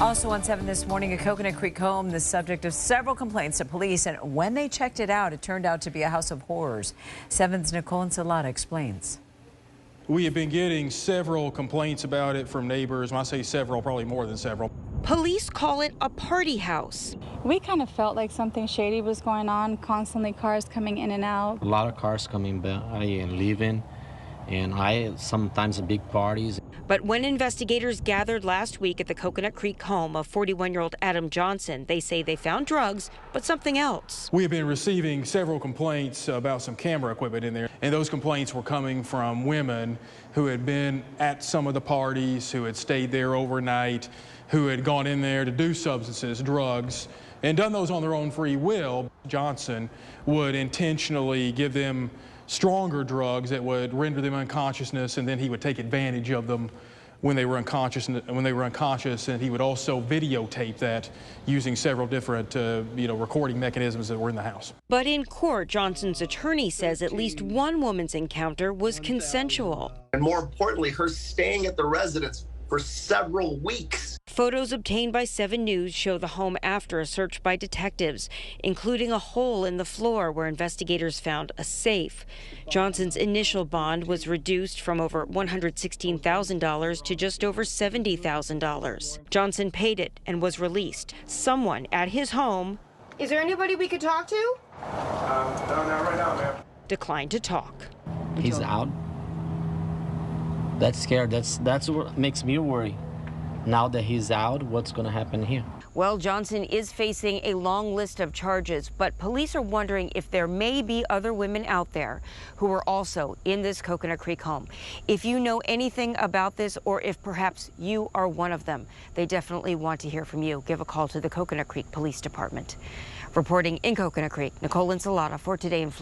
Also on 7 this morning, a Coconut Creek home, the subject of several complaints to police. And when they checked it out, it turned out to be a house of horrors. 7's Nicole Ensalada explains. We have been getting several complaints about it from neighbors. When I say several, probably more than several. Police call it a party house. We kind of felt like something shady was going on, constantly cars coming in and out. A lot of cars coming by and leaving, and sometimes big parties. But when investigators gathered last week at the Coconut Creek home of 41-year-old Adam Johnson, they say they found drugs, but something else. We have been receiving several complaints about some camera equipment in there, and those complaints were coming from women who had been at some of the parties, who had stayed there overnight, who had gone in there to do substances, drugs, and done those on their own free will. Johnson would intentionally give them stronger drugs that would render them unconsciousness, and then he would take advantage of them when they were unconscious. And he would also videotape that using several different, recording mechanisms that were in the house. But in court, Johnson's attorney says at least one woman's encounter was consensual. And more importantly, her staying at the residence for several weeks. Photos obtained by 7 News show the home after a search by detectives, including a hole in the floor where investigators found a safe. Johnson's initial bond was reduced from over $116,000 to just over $70,000. Johnson paid it and was released. Someone at his home, is there anybody we could talk to? No, not right now, ma'am. Declined to talk. He's out. That's scared. That's what makes me worry. Now that he's out, what's going to happen here? Well, Johnson is facing a long list of charges, but police are wondering if there may be other women out there who are also in this Coconut Creek home. If you know anything about this, or if perhaps you are one of them, they definitely want to hear from you. Give a call to the Coconut Creek Police Department. Reporting in Coconut Creek, Nicole Ensalada for Today in Florida.